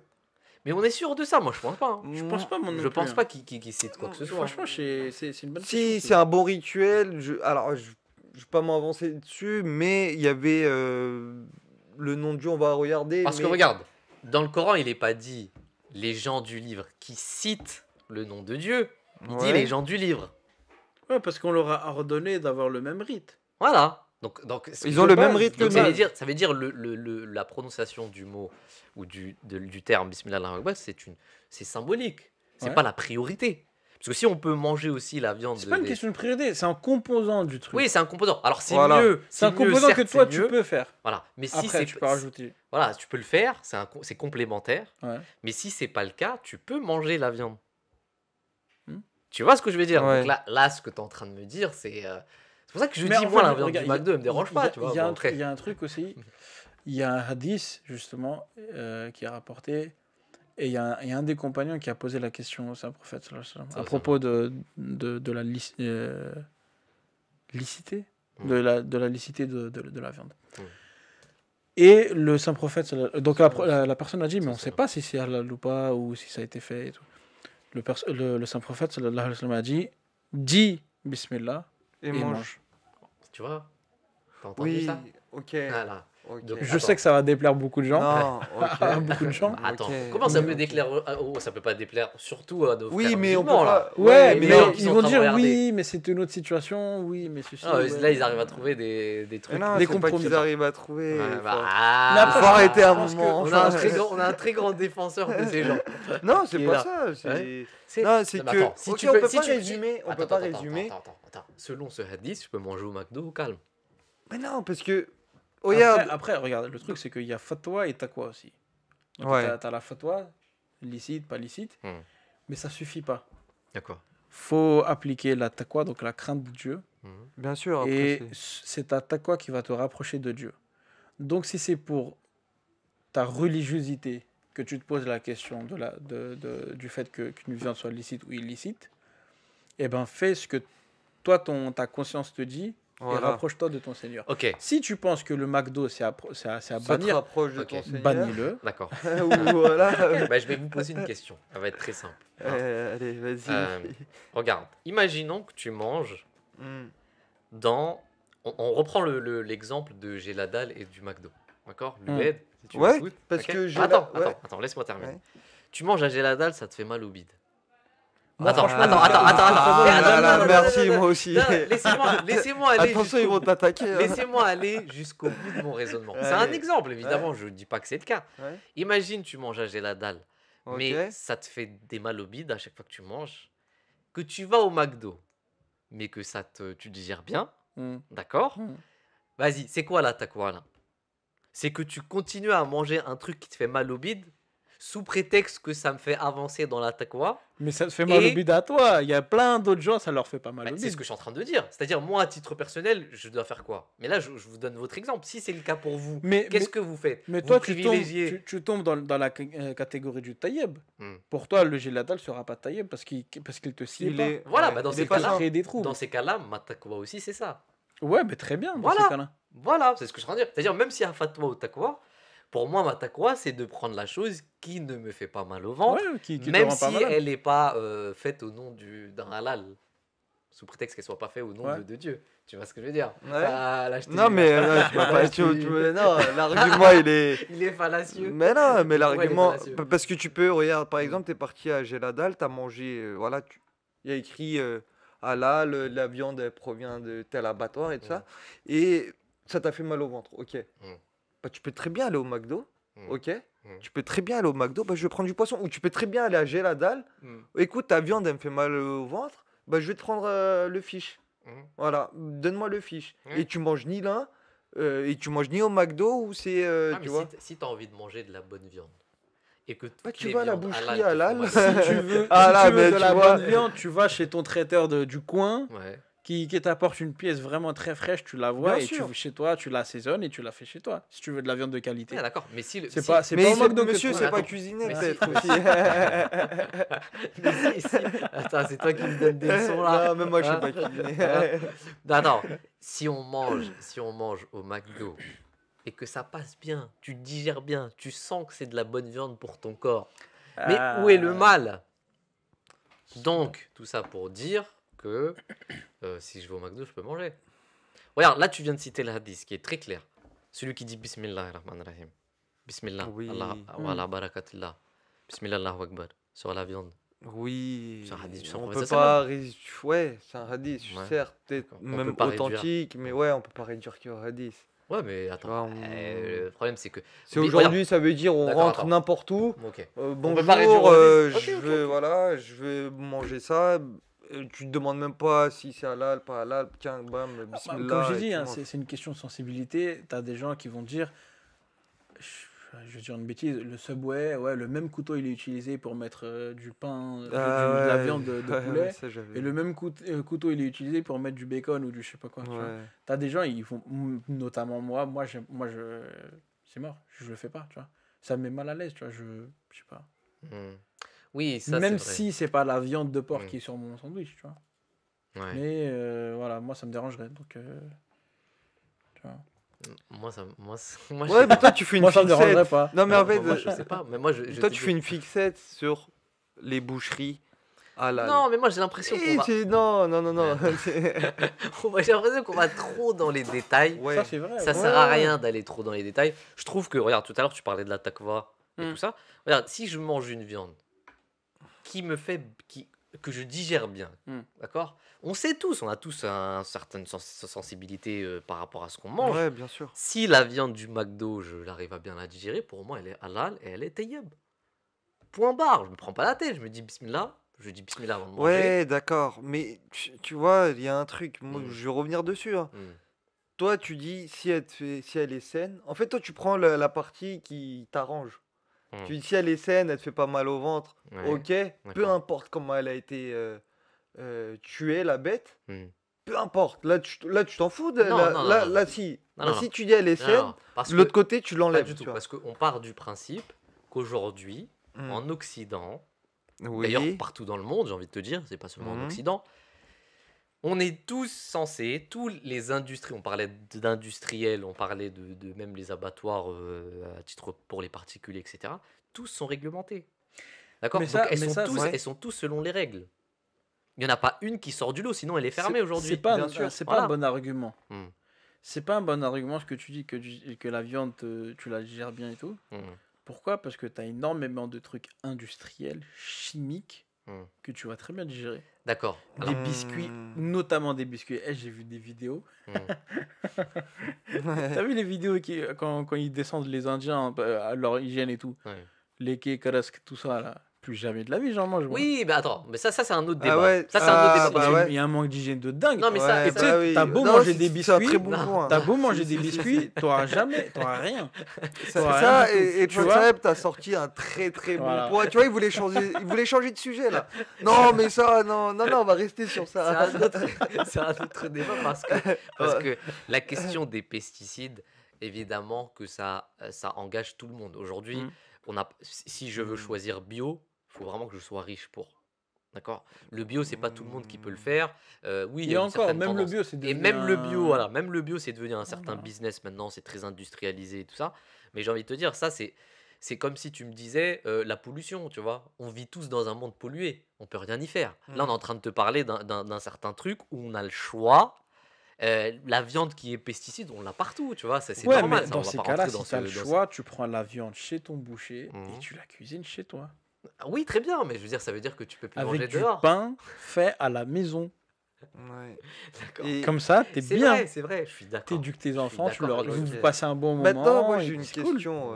Mais on est sûr de ça, moi je pense pas. Hein. Je pense pas, mon Je pense pas qu'il cite quoi que ce soit. Franchement, c'est une bonne Si, question. c'est un bon rituel. Alors, je vais pas m'avancer dessus, mais il y avait le nom de Dieu, on va regarder. Parce que regarde, dans le Coran, il n'est pas dit les gens du livre qui citent le nom de Dieu. Il dit les gens du livre. Ouais, parce qu'on leur a ordonné d'avoir le même rite. Voilà. Donc ils ont le même rite que nous. Ça veut dire la prononciation du mot ou du terme Bismillah Allahu Akbar, c'est symbolique. C'est pas la priorité. Parce que si on peut manger aussi la viande... C'est pas une question de priorité, c'est un composant du truc. Oui, c'est un composant. Alors c'est mieux. C'est un composant que toi tu peux faire. Voilà. Mais si après, tu peux rajouter. Voilà, tu peux le faire, c'est complémentaire. Ouais. Mais si c'est pas le cas, tu peux manger la viande. Tu vois ce que je veux dire? Donc là, ce que tu es en train de me dire, c'est pour ça que je dis, moi, la viande du McDo, elle me dérange pas. Il y a un truc aussi. Il y a un hadith, justement, qui est rapporté. Et il y a un des compagnons qui a posé la question au Saint-Prophète à propos de la licité de la licité de la viande. Et le Saint-Prophète, donc la personne a dit, mais on ne sait pas si c'est halal ou pas, ou si ça a été fait et tout. Le Saint-Prophète sallallahu alayhi wa sallam a dit, dis Bismillah et mange. Tu vois? T'as entendu ça? Ok. Voilà. Okay. Donc, je sais que ça va déplaire beaucoup de gens. Non, beaucoup de gens. Attends, comment ça peut déplaire? Ça peut pas déplaire, surtout à nos frères mais on peut musulmans, pas. là. Ouais, mais ils ils vont dire oui, mais c'est une autre situation. Oui, mais ceci. Là, ils arrivent à trouver des trucs. Non, des compromis. compromis. Ils arrivent à trouver. Mais faut après, arrêter un moment. On a un très grand défenseur de ces gens. Non, c'est Qui est pas là. ça. Ouais. Non, c'est que. Attends, si Ok, tu on peux- peut si pas tu- résumer. On peut pas résumer. Attends. Selon ce hadith, je peux manger au McDo au calme. Mais non, parce que. Regarde. Après, regarde, le truc, c'est qu'il y a fatwa et taqwa aussi. Donc, t'as la fatwa, licite, pas licite, mais ça suffit pas. D'accord. Faut appliquer la taqwa, donc la crainte de Dieu. Bien sûr. Après, Et c'est ta taqwa qui va te rapprocher de Dieu. Donc, si c'est pour ta religiosité que tu te poses la question du fait qu'une viande soit licite ou illicite, eh ben, fais ce que toi, ta conscience te dit. Et rapproche-toi de ton Seigneur. Ok. Si tu penses que le McDo, c'est à ça te bannir, rapproche de ton Seigneur. bannis-le. D'accord. Voilà. Je vais vous poser une question. Elle va être très simple. Allez, vas-y. Regarde. Imaginons que tu manges dans... On reprend l'exemple de j'ai la dalle et du McDo. D'accord? L'UED, si tu m'écoutes. Parce que j'ai Attends, laisse-moi terminer. Tu manges à j'ai la dalle, ça te fait mal au bide. Attends. Merci, moi aussi. Laissez-moi aller. Attention, ils vont t'attaquer. Laissez-moi aller jusqu'au bout de mon raisonnement. C'est un exemple, évidemment, je ne dis pas que c'est le cas. Imagine, tu manges à j'ai la dalle, mais ça te fait des mal au bide à chaque fois que tu manges. Que tu vas au McDo, mais que tu digères bien, d'accord? Vas-y, c'est quoi là, là? C'est que tu continues à manger un truc qui te fait mal au bide, sous prétexte que ça me fait avancer dans la taqwa. Mais ça te fait mal au bide à toi. Il y a plein d'autres gens, ça leur fait pas mal au bide. C'est ce que je suis en train de dire. C'est-à-dire, moi, à titre personnel, je dois faire quoi? Mais là, je vous donne votre exemple. Si c'est le cas pour vous, qu'est-ce que vous faites? Mais toi, tu tombes dans la catégorie du taïeb. Pour toi, le géladal ne sera pas taïeb parce qu'il te sied pas. Voilà, dans ces cas-là, des troubles. Dans ces cas-là, ma taqwa aussi, c'est ça. Ouais, mais très bien. Voilà, c'est ce que je suis en train de dire. C'est-à-dire, même s'il y a fatwa ou taqwa, pour moi, ma taqwa, c'est de prendre la chose qui ne me fait pas mal au ventre, même si elle n'est pas faite au nom d'un halal, sous prétexte qu'elle ne soit pas faite au nom de Dieu. Tu vois ce que je veux dire? Non, mais non, l'argument, il est fallacieux. Mais non, mais l'argument... Parce que tu peux, regarde, par exemple, tu es parti à Geladal, tu as mangé... voilà, il y a écrit halal, la viande elle provient de tel abattoir et tout ça, et ça t'a fait mal au ventre, ok. Bah, tu peux très bien aller au McDo, ok? Tu peux très bien aller au McDo, bah, je vais prendre du poisson. Ou tu peux très bien aller à Geladal. Écoute, ta viande, elle me fait mal au ventre, bah, je vais te prendre le fish. Voilà, donne-moi le fish. Et tu manges ni l'un, et tu manges ni au McDo, ou c'est... tu vois. Si tu as envie de manger de la bonne viande, et que tu vas à la boucherie halal. Si tu veux de la bonne viande, tu vas chez ton traiteur du coin. Qui t'apporte une pièce vraiment très fraîche, tu la vois, chez toi, tu l'assaisonnes et tu la fais chez toi. Si tu veux de la viande de qualité. D'accord, mais c'est pas au McDo que monsieur, c'est pas cuisiner peut-être aussi. Attends, c'est toi qui me donnes des leçons là. Non, même moi, je sais pas cuisiner. Non, si on mange au McDo et que ça passe bien, tu digères bien, tu sens que c'est de la bonne viande pour ton corps, Mais où est le mal? Donc, tout ça pour dire que si je vais au McDo, je peux manger. Regarde, là, tu viens de citer le hadith, qui est très clair. Celui qui dit Bismillah ar-Rahman ar-Rahim. Bismillah, Oui. Allah, wa ala barakatillah. Bismillah, Allahu Akbar. Sur la viande. Oui. C'est un hadith du On prophète peut sallam. pas. Ouais, c'est un hadith, Ouais. certes, peut-être D'accord. On même peut pas réduire. authentique, mais ouais, on peut pas réduire qu'au hadith. Ouais, mais Tu vois, attends. Le problème, c'est que. C'est Oublie- aujourd'hui, ça veut dire on D'accord, rentre attends. n'importe où. Ok. Bonjour, pas réduire au hadith. Ok, je ok, veux, ok. voilà, je veux manger ça. Tu te demandes même pas si c'est halal, pas halal. Tiens, bam, bismillah. Comme j'ai et dit, tu hein, manges. c'est une question de sensibilité. Tu as des gens qui vont dire, je vais dire une bêtise, le Subway, ouais, le même couteau il est utilisé pour mettre du pain, de la viande de ouais, poulet, ouais, ça, j'avais et le même couteau il est utilisé pour mettre du bacon ou du je sais pas quoi. Tu vois. Ouais. T'as des gens, ils font, notamment moi, c'est mort, je le fais pas, tu vois. Ça me met mal à l'aise, tu vois, je sais pas. Oui, ça, Même c'est vrai. si c'est pas la viande de porc Mm. qui est sur mon sandwich, tu vois. Ouais. Mais voilà, moi ça me dérangerait, donc tu vois. Moi, je Ouais, sais mais pas. toi, tu fais une Moi ça me fixette. dérangerait pas. Non, mais en Moi, fait, je sais pas. Mais moi, je toi, te tu dis- fais une fixette sur les boucheries halal. Non, mais moi, j'ai l'impression qu'on va. Non, non, non, non. J'ai l'impression qu'on va trop dans les détails. Ouais. Ça c'est vrai. Ça ouais. sert à rien d'aller trop dans les détails. Je trouve que, regarde, tout à l'heure, tu parlais de la takva et tout ça. Regarde, si je mange une viande que je digère bien, d'accord? On sait tous, on a tous une certaine sensibilité par rapport à ce qu'on mange. Ouais, bien sûr. Si la viande du McDo, je l'arrive à bien la digérer, pour moi, elle est halal et elle est tayyib. Point barre. Je me prends pas la tête. Je me dis bismillah. Je dis bismillah avant de manger. Ouais, d'accord. Mais tu vois, il y a un truc. Moi, Mm. je vais revenir dessus. Hein. Mm. Toi, tu dis si elle est saine. En fait, toi, tu prends la partie qui t'arrange. Mm. Tu dis si elle est saine, elle te fait pas mal au ventre. Ouais, Ok. Peu d'accord. importe comment elle a été tuée, la bête. Mm. Peu importe. Là, tu t'en fous de Non, là, non, là, non, là, non. si. Non, Là, non, si non. tu dis elle est Non, saine, non, parce de l'autre que côté, tu pas l'enlèves. du tu tout. vois. Parce qu'on part du principe qu'aujourd'hui, Mm. en Occident, Oui. d'ailleurs partout dans le monde, j'ai envie de te dire, c'est pas seulement en Mhm. Occident, on est tous censés, tous les industries, on parlait d'industriels, on parlait de même les abattoirs à titre pour les particuliers, etc. Tous sont réglementés. D'accord? Mais Donc ça- mais ça, ouais. elles sont tous selon les règles. Il n'y en a pas une qui sort du lot, sinon elle est fermée aujourd'hui. C'est pas, bien sûr. c'est Voilà. pas un bon argument. Mm. C'est pas un bon argument ce que tu dis que la viande, tu la digères bien et tout. Mm. Pourquoi? Parce que tu as énormément de trucs industriels, chimiques, Mm. que tu vas très bien digérer. D'accord. Des Alors, biscuits, Mm. notamment des biscuits. J'ai vu des vidéos. mm. T'as vu les vidéos quand ils descendent les Indiens à leur hygiène et tout? Ouais. Les karask, tout ça là. Plus jamais de la vie, j'en mange. moi. Oui, mais attends, mais ça c'est un autre Ah débat. ouais, Ça c'est un autre ah débat. bah ouais. Il y a un manque d'hygiène de dingue. Non, mais ça, Ouais, et tu sais, bah oui. t'as beau Non, manger c'est- des c'est un biscuits, très bon non, point. T'as beau manger Si, des si, si, biscuits, t'auras rien. C'est T'auras ça, rien du tout, et tu John vois. Saeb, t'as sorti un très très bon Voilà. point. Tu vois, il voulait changer de sujet là. Non, mais ça, non, non, non, on va rester sur C'est ça. un autre, c'est un autre débat parce que la question des pesticides, évidemment que ça engage tout le monde. Aujourd'hui, Mm. si je veux choisir bio, il faut vraiment que je sois riche pour. D'accord? Le bio, c'est pas tout le monde qui peut le faire. Oui, il y Et a une encore, certaine même le tendance. bio, c'est Et devenu même le bio, un- voilà, même le bio, c'est devenu un certain Voilà. business maintenant, c'est très industrialisé et tout ça. Mais j'ai envie de te dire, ça, c'est comme si tu me disais la pollution, tu vois. On vit tous dans un monde pollué, on peut rien y faire. Là, on est en train de te parler d'un certain truc où on a le choix. La viande qui est pesticide, on l'a partout, tu vois. C'est Ouais, normal. mais Ça, on dans va ces pas cas-là, rentrer si dans tu as le ce- dans ce- choix, tu prends la viande chez ton boucher Mhm. et tu la cuisines chez toi. Ah oui, très bien, mais je veux dire, ça veut dire que tu peux plus manger Avec du dehors. pain fait à la maison. Ouais. D'accord. Et Comme ça, t'es C'est bien. vrai, c'est vrai, je suis d'accord. T'éduques tes suis enfants, d'accord avec vous toi. passez un bon moment. maintenant, moi et j'ai une c'est cool. question.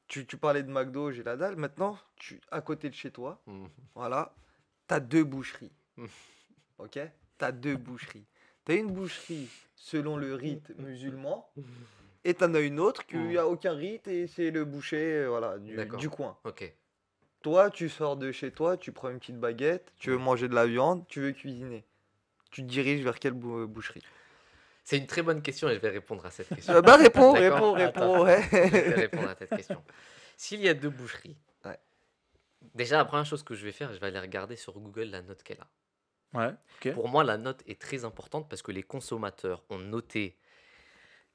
Tu parlais de McDo, j'ai la dalle. Maintenant, à côté de chez toi, Mhm. voilà, t'as 2 boucheries. Mhm. Ok? T'as 2 boucheries. T'as une boucherie selon le rite musulman. Et t'en as une autre qui Mhm. a aucun rite et c'est le boucher voilà, D'accord. du coin. Ok. Toi, tu sors de chez toi, tu prends une petite baguette, tu veux manger de la viande, tu veux cuisiner. Tu te diriges vers quelle boucherie? C'est une très bonne question et je vais répondre à cette question. Bah réponds, D'accord. réponds, Attends. ouais. Je vais répondre à cette question. S'il y a 2 boucheries, Ouais. déjà la première chose que je vais faire, je vais aller regarder sur Google la note qu'elle a. Ouais, ok. Pour moi, la note est très importante parce que les consommateurs ont noté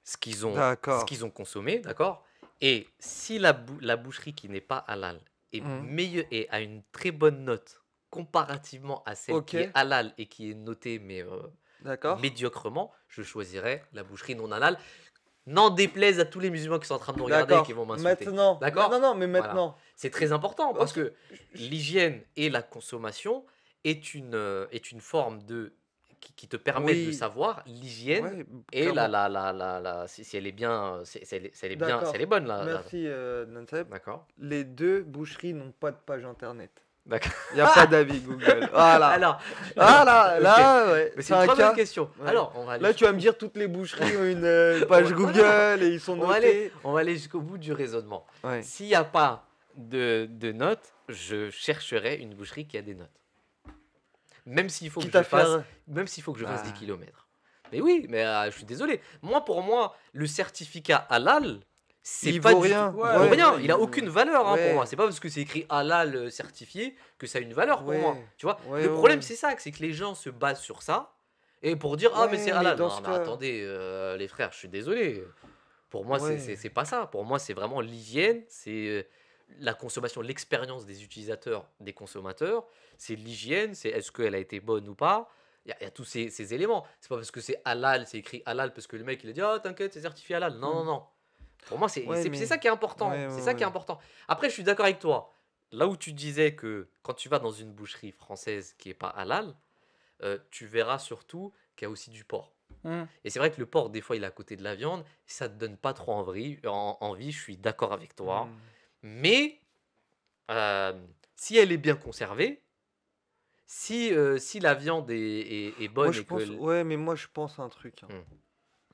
ce qu'ils ont D'accord. consommé, d'accord? Et si la boucherie qui n'est pas halal est meilleure et a une très bonne note comparativement à celle qui est halal et qui est notée mais médiocrement, je choisirais la boucherie non halal. N'en déplaise à tous les musulmans qui sont en train de nous regarder et qui vont m'insulter. Maintenant. D'accord. Non, mais maintenant. Voilà. C'est très important parce que l'hygiène et la consommation est une forme de qui te permet de savoir l'hygiène et si elle est bien, si elle est bonne là. Merci Nanseb. D'accord. Les deux boucheries n'ont pas de page internet. D'accord. Il n'y a pas d'avis Google. Voilà. Alors, là, ouais. Mais c'est une très bonne question. Ouais. Alors, on va aller là, tu vas me dire toutes les boucheries ont une page Google et ils sont notés. On va aller jusqu'au bout du raisonnement. Ouais. S'il n'y a pas de notes, je chercherai une boucherie qui a des notes. Même s'il faut que je fasse 10 km. Mais oui, mais je suis désolé. Pour moi, le certificat halal, c'est pas vaut rien. Rien. Il a aucune valeur pour moi. C'est pas parce que c'est écrit halal certifié que ça a une valeur pour moi. Tu vois. Le problème c'est que les gens se basent sur ça et pour dire mais c'est halal. Non, mais attendez les frères, je suis désolé. Pour moi c'est pas ça. Pour moi c'est vraiment l'hygiène, c'est la consommation, l'expérience des utilisateurs, des consommateurs. C'est l'hygiène, c'est est-ce qu'elle a été bonne ou pas. Il y a tous ces éléments. C'est pas parce que c'est halal, c'est écrit halal parce que le mec il a dit t'inquiète c'est certifié halal. Non. Pour moi, c'est ça qui est important. C'est ça qui est important. Après, je suis d'accord avec toi. Là où tu disais que quand tu vas dans une boucherie française qui n'est pas halal, tu verras surtout qu'il y a aussi du porc. Et c'est vrai que le porc, des fois, il est à côté de la viande. Ça ne te donne pas trop envie. Je suis d'accord avec toi. Mais si elle est bien conservée, si la viande est bonne... mais moi, je pense à un truc.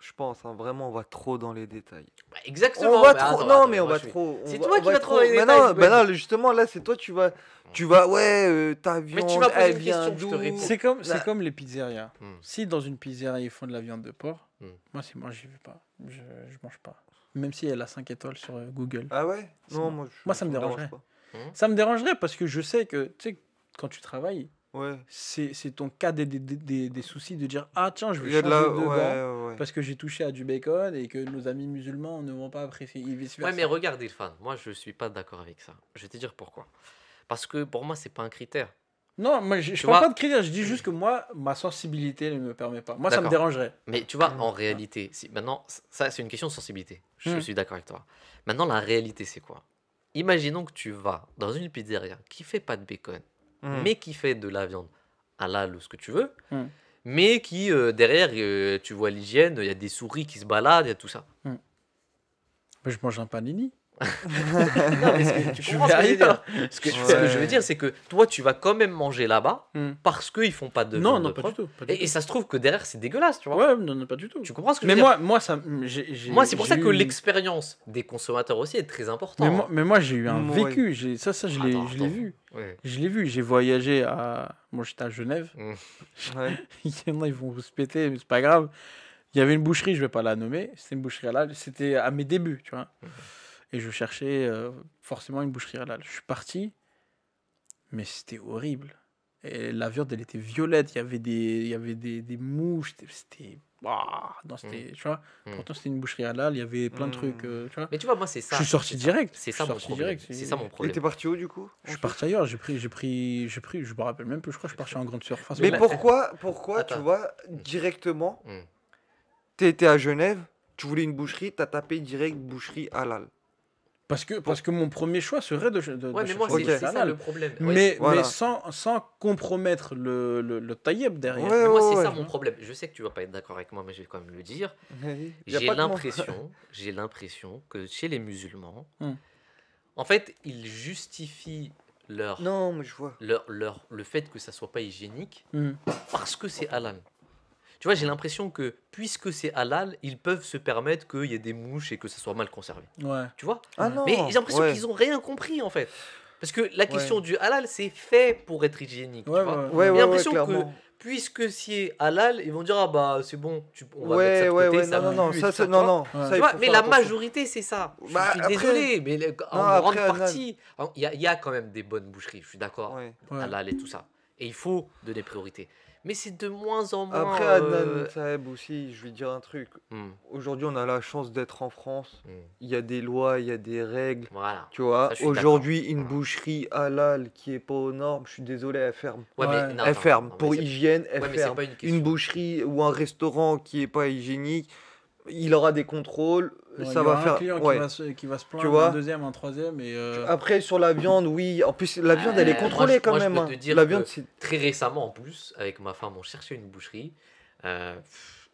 Je pense, vraiment, on va trop dans les détails. Exactement. On va trop. C'est toi qui vas trop dans les détails. Non, justement, là, c'est toi, tu vas, ta viande, mais tu vas poser elle une vient question, d'où? C'est comme les pizzerias. Si dans une pizzeria, ils font de la viande de porc, moi, j'y vais pas. Je mange pas. Même si elle a 5 étoiles sur Google. Ah ouais? Non, moi, ça me dérangerait. Ça me dérangerait parce que je sais que, tu sais, quand tu travailles, c'est ton cas des soucis de dire tiens je vais changer de gants parce que j'ai touché à du bacon et que nos amis musulmans ne vont pas apprécier. Mais regarde Irfan, moi je suis pas d'accord avec ça. Je vais te dire pourquoi. Parce que pour moi c'est pas un critère. Non, moi je parle pas de critère, je dis juste que moi ma sensibilité ne me permet pas. Moi ça me dérangerait. Mais tu vois en réalité, maintenant ça c'est une question de sensibilité. Je suis d'accord avec toi. Maintenant la réalité c'est quoi? Imaginons que tu vas dans une pizzeria qui fait pas de bacon. Mais qui fait de la viande halal ou ce que tu veux, mais qui, derrière, tu vois l'hygiène, il y a des souris qui se baladent, il y a tout ça. Je mange un panini. Non, mais tu comprends ce que je veux dire. Ce que je veux dire, c'est que toi, tu vas quand même manger là-bas parce qu'ils font pas de viande. Non, pas du tout. Et ça se trouve que derrière, c'est dégueulasse, tu vois. Ouais, non, pas du tout. Tu comprends ce que je veux dire? Mais moi, c'est pour ça que l'expérience des consommateurs aussi est très importante. Mais moi, j'ai eu un vécu. Je l'ai vu. Ouais. Je l'ai vu. J'ai voyagé à... Moi, j'étais à Genève. Il y en a, ils vont vous se péter, mais c'est pas grave. Il y avait une boucherie, je vais pas la nommer. C'était une boucherie halal. C'était à mes débuts, tu vois. Et je cherchais forcément une boucherie halal. Je suis parti, mais c'était horrible. Et la viande, elle était violette. Il y avait des mouches. C'était... non, c'était, tu vois. Pourtant, c'était une boucherie halal. Il y avait plein de trucs, tu vois. Mais tu vois, moi, c'est ça. Je suis sorti direct. C'est ça mon problème. C'est ça mon problème. Et t'es parti où, du coup? Je suis parti ailleurs. J'ai pris, je me rappelle même plus. Je crois que je suis parti en grande surface. Mais pourquoi tu vois, directement, t'étais à Genève, tu voulais une boucherie, t'as tapé direct boucherie halal. Parce que mon premier choix serait de mais moi, c'est ça le problème. Mais sans compromettre le taïeb derrière. Mais moi, c'est ça mon problème. Je sais que tu vas pas être d'accord avec moi, mais je vais quand même le dire. J'ai l'impression que chez les musulmans, en fait, ils justifient le fait que ça soit pas hygiénique parce que c'est halal. Tu vois, j'ai l'impression que puisque c'est halal, ils peuvent se permettre qu'il y ait des mouches et que ça soit mal conservé. Ouais. Tu vois? Non, mais j'ai l'impression qu'ils n'ont rien compris en fait. Parce que la question du halal, c'est fait pour être hygiénique. J'ai l'impression que puisque c'est halal, ils vont dire c'est bon, on va mettre ça de côté, ça pue. Mais la majorité, c'est ça. Je suis désolé, mais en grande partie, il y a quand même des bonnes boucheries, je suis d'accord, halal et tout ça. Et il faut donner priorité. Mais c'est de moins en moins. Après, Adnan Saeb aussi, je vais dire un truc. hmm, Aujourd'hui, on a la chance d'être en France. hmm. Il y a des lois, il y a des règles. Voilà. Tu vois, Ça, je suis aujourd'hui, d'accord. une Voilà. boucherie halal qui est pas aux normes, je suis désolé, elle ferme. Ouais, Ouais. mais non, Elle attends, ferme. non, mais Pour c'est- hygiène, elle ouais, mais c'est ferme. pas une Une question. boucherie ou un restaurant qui est pas hygiénique, il aura des contrôles. Non, Ça il y va aura un faire. client Ouais. qui va se Tu plaindre, vois un deuxième, un troisième, et Après, sur la viande, oui. En plus, la viande, elle est Moi, contrôlée quand moi, je même. peux te Hein. dire La que viande, c'est. très récemment, en plus, avec ma femme, on cherchait une boucherie.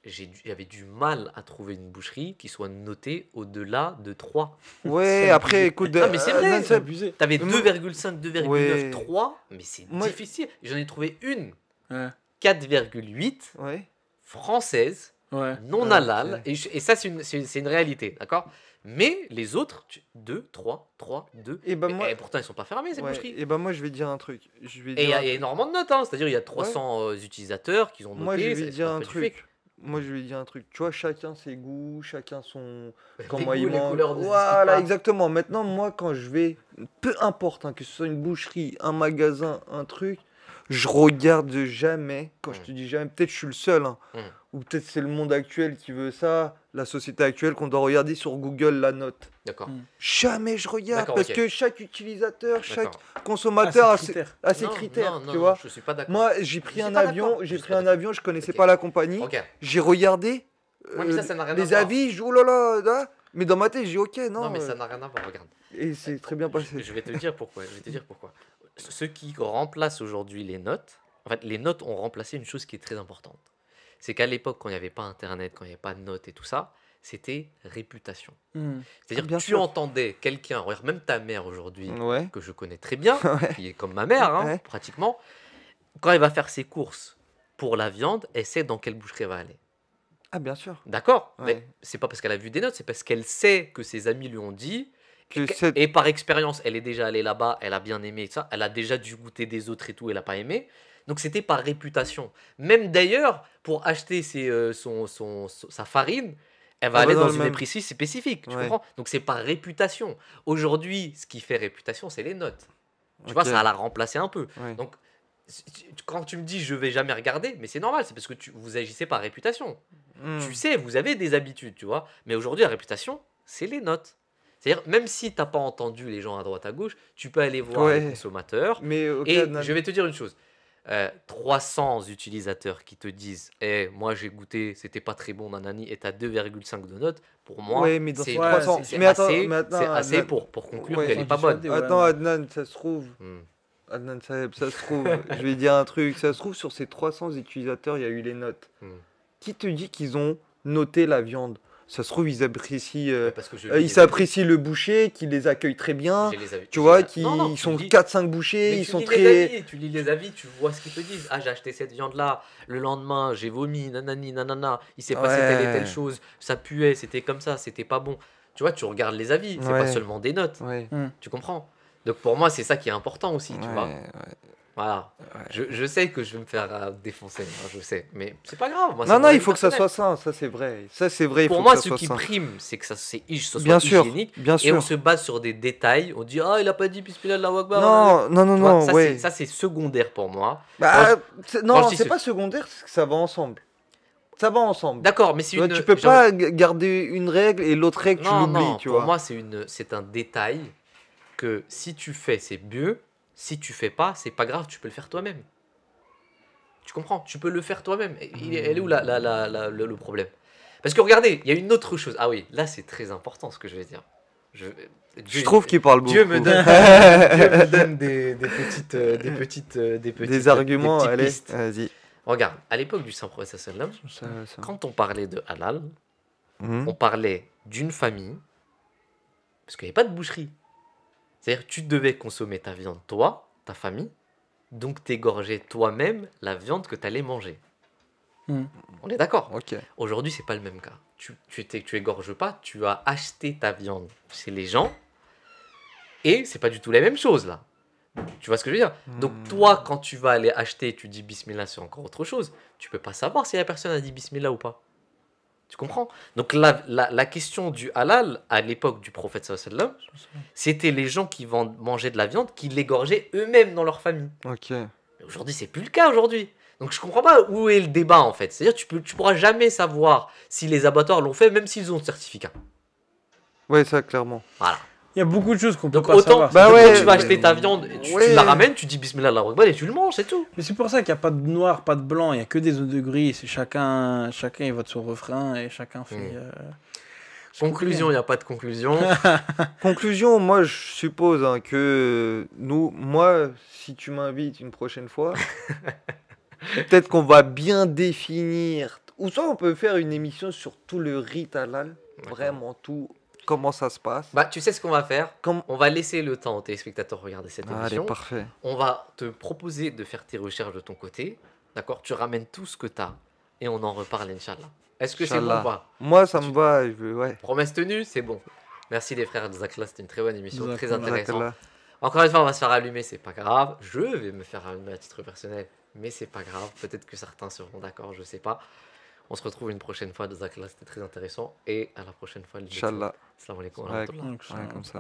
J'avais du mal à trouver une boucherie qui soit notée au-delà de 3. Ouais, C'est après, abusé. écoute, Non, mais c'est vrai, Adnan c'est Saeb, abusé. T'avais Mais moi- 2,5, 2,9, Ouais. 3, mais c'est Moi- difficile. J'en ai trouvé une, Ouais. 4,8, Ouais. française, Ouais. non Ah, halal, ok. et ça, c'est une réalité, d'accord? Mais les autres, 2, 3, 2. Et ben moi, Pourtant, ils sont pas fermés, ces ouais, boucheries. et ben moi, je vais dire un truc. Je vais Et il y dire a un truc. énormément de notes, hein. C'est-à-dire il y a 300 utilisateurs qui ont Moi, je noté. vais c'est dire pas un du fake. truc. Moi, je vais dire un truc. Tu vois, chacun ses goûts, chacun son. Les Comment il goûts, les mange. couleurs ne se discutent Voilà, pas. exactement. Maintenant, moi, quand je vais, peu importe, hein, que ce soit une boucherie, un magasin, un truc, je regarde jamais. Quand je te dis jamais, peut-être je suis le seul, hein, Mm. ou peut-être c'est le monde actuel qui veut ça, la société actuelle, qu'on doit regarder sur Google la note. D'accord. Mm. Jamais je regarde, D'accord, parce ok. que chaque utilisateur, chaque D'accord. consommateur Ah, a c'est ses, critère. a ses Non, critères, non, tu non, vois. je suis pas d'accord. Moi, j'ai Je pris suis un pas avion, d'accord. j'ai Je pris suis un pas avion, je connaissais Ok. pas la compagnie. Ok. J'ai regardé Ouais, mais ça n'a rien à les voir. avis, je dis, oh là là, là. Mais dans ma tête, j'ai dit, ok, non. Non, mais ça n'a rien à voir. Regarde. Et c'est très bien passé. Je vais te dire pourquoi. Ce qui remplace aujourd'hui les notes, en fait, les notes ont remplacé une chose qui est très importante. C'est qu'à l'époque, quand il n'y avait pas Internet, quand il n'y avait pas de notes et tout ça, c'était réputation. Mm. C'est-à-dire Bien que tu sûr. entendais quelqu'un, regarde, même ta mère aujourd'hui, Ouais. que je connais très bien, Ouais. qui est comme ma mère, hein, Ouais. pratiquement, quand elle va faire ses courses pour la viande, elle sait dans quelle boucherie elle va aller. Ah, bien sûr. D'accord? Ouais. Mais c'est pas parce qu'elle a vu des notes, c'est parce qu'elle sait que ses amis lui ont dit. Que Et, cette- et par expérience, elle est déjà allée là-bas, elle a bien aimé ça, elle a déjà dû goûter des autres et tout, elle a pas aimé. Donc c'était par réputation. Même d'ailleurs, pour acheter sa farine, elle va Elle va aller dans dans le une même. épicerie spécifique, tu Ouais. comprends? Donc c'est par réputation. Aujourd'hui, ce qui fait réputation, c'est les notes. Tu vois, Ok. ça l'a remplacé un peu. Ouais. Donc quand tu me dis je vais jamais regarder, mais c'est normal, c'est parce que vous agissez par réputation. Hmm. Tu sais, vous avez des habitudes, tu vois. Mais aujourd'hui, la réputation, c'est les notes. C'est-à-dire, même si t'as pas entendu les gens à droite à gauche, tu peux aller voir les Ouais. consommateurs. Mais ok, Et Adnan. je vais te dire une chose. 300 utilisateurs qui te disent moi j'ai goûté, c'était pas très bon, nanani, et t'as 2,5 de note, pour moi, Ouais, mais dans c'est ces Ouais, 300. c'est Mais attends, assez, mais attends, c'est assez Adnan. pour conclure Ouais. qu'elle est pas Sans bonne. dissuader, ouais, Attends, mais- Adnan, ça se trouve. Hmm. Adnan Saeb, ça se trouve. Je vais dire un truc. Ça se trouve, sur ces 300 utilisateurs, il y a eu les notes. Hmm. Qui te dit qu'ils ont noté la viande? Ça se trouve, ils apprécient. Ouais, parce que je lis Ils les s'apprécient le boucher, qui les accueille très bien. avis. J'ai les avis. Tu vois, J'ai- qui Non, non, ils tu sont lis- 4-5 bouchers, Mais ils tu sont lis très. les avis, tu lis les avis, tu vois ce qu'ils te disent. Ah, j'ai acheté cette viande-là, le lendemain, j'ai vomi, nanani, nanana, il s'est passé telle et telle Ouais. chose, ça puait, c'était comme ça, c'était pas bon. Tu vois, tu regardes les avis, c'est pas Ouais. seulement des notes. Ouais. Tu comprends? Donc pour moi, c'est ça qui est important aussi, tu Ouais, vois. ouais. Voilà. Ouais. Je sais que je vais me faire défoncer, hein, je sais. Mais c'est pas grave. Moi, c'est Non, mon non, avis il faut que ça personnel. soit sain, ça c'est vrai. Ça c'est vrai, il Pour faut moi, que ça ce soit qui sain. prime, c'est que ça soit Bien sûr, hygiénique. bien Et on sûr. se base sur des détails. On dit, ah, il a pas dit Bismillah Allahu Akbar. Non, non, non, Tu vois, non, ça, ouais. ça, c'est secondaire pour moi. Bah, quand non, je dis c'est ce- pas secondaire, c'est que ça va ensemble. Ça va ensemble. D'accord, mais c'est Tu vois, une. tu peux j'ai pas garder une règle et l'autre règle, tu Non, l'oublies, non, tu pour vois. moi, c'est un détail que si tu fais, c'est mieux. Si tu fais pas, c'est pas grave, tu peux le faire toi-même. Tu comprends? Tu peux le faire toi-même. Elle est où le problème? Parce que regardez, il y a une autre chose. Ah oui, là, c'est très important ce que je vais dire. Je Dieu- trouve qu'il parle beaucoup. Dieu me donne, Dieu me donne des arguments, petites allez, pistes. vas-y. Regarde, à l'époque du Saint-Prophète sallam, quand on parlait de halal, Mhm. on parlait d'une famille, parce qu'il n'y avait pas de boucherie. C'est-à-dire que tu devais consommer ta viande, toi, ta famille, donc t'égorger toi-même la viande que tu allais manger. Hmm. On est d'accord? Ok. Aujourd'hui, c'est pas le même cas. Tu égorges pas, tu as acheté ta viande chez les gens, et c'est pas du tout la même chose là. Tu vois ce que je veux dire? Donc toi, quand tu vas aller acheter, tu dis Bismillah, c'est encore autre chose. Tu peux pas savoir si la personne a dit Bismillah ou pas. Tu comprends? Donc la question du halal, à l'époque du prophète sallallahu alayhi wa sallam, c'était les gens qui mangeaient de la viande, qui l'égorgeaient eux-mêmes dans leur famille. Ok. Mais aujourd'hui, c'est plus le cas aujourd'hui. Donc je comprends pas où est le débat en fait. C'est-à-dire tu pourras jamais savoir si les abattoirs l'ont fait, même s'ils ont le certificat. Ouais, ça, clairement. Voilà. Il y a beaucoup de choses qu'on peut Donc pas autant, savoir. Bah quand ouais, tu vas acheter ta viande, tu la ramènes, tu dis Bismillah Allah Akbar et tu le manges, c'est tout. Mais c'est pour ça qu'il n'y a pas de noir, pas de blanc, il n'y a que des zones de gris. C'est chacun il va de son refrain et chacun fait. Conclusion, il n'y a pas de conclusion. Conclusion, moi, je suppose que moi, si tu m'invites une prochaine fois, peut-être qu'on va bien définir. Ou soit on peut faire une émission sur tout le rite halal, vraiment tout, comment ça se passe. Bah, tu sais ce qu'on va faire. On va laisser le temps aux téléspectateurs de regarder cette émission. Allez, parfait. On va te proposer de faire tes recherches de ton côté. D'accord? Tu ramènes tout ce que tu as et on en reparle, Inch'Allah. Est-ce que c'est bon ou pas? Moi, ça me va. Ouais. Promesse tenue, c'est bon. Merci les frères de Zakla, c'était une très bonne émission, très intéressante. Zakla. Encore une fois, on va se faire allumer, c'est pas grave. Je vais me faire allumer à titre personnel, mais c'est pas grave. Peut-être que certains seront d'accord, je sais pas. On se retrouve une prochaine fois de Zakla, c'était très intéressant. Et à la prochaine fois. Inch'Allah. Salam alaikum. Ouais, comme ça.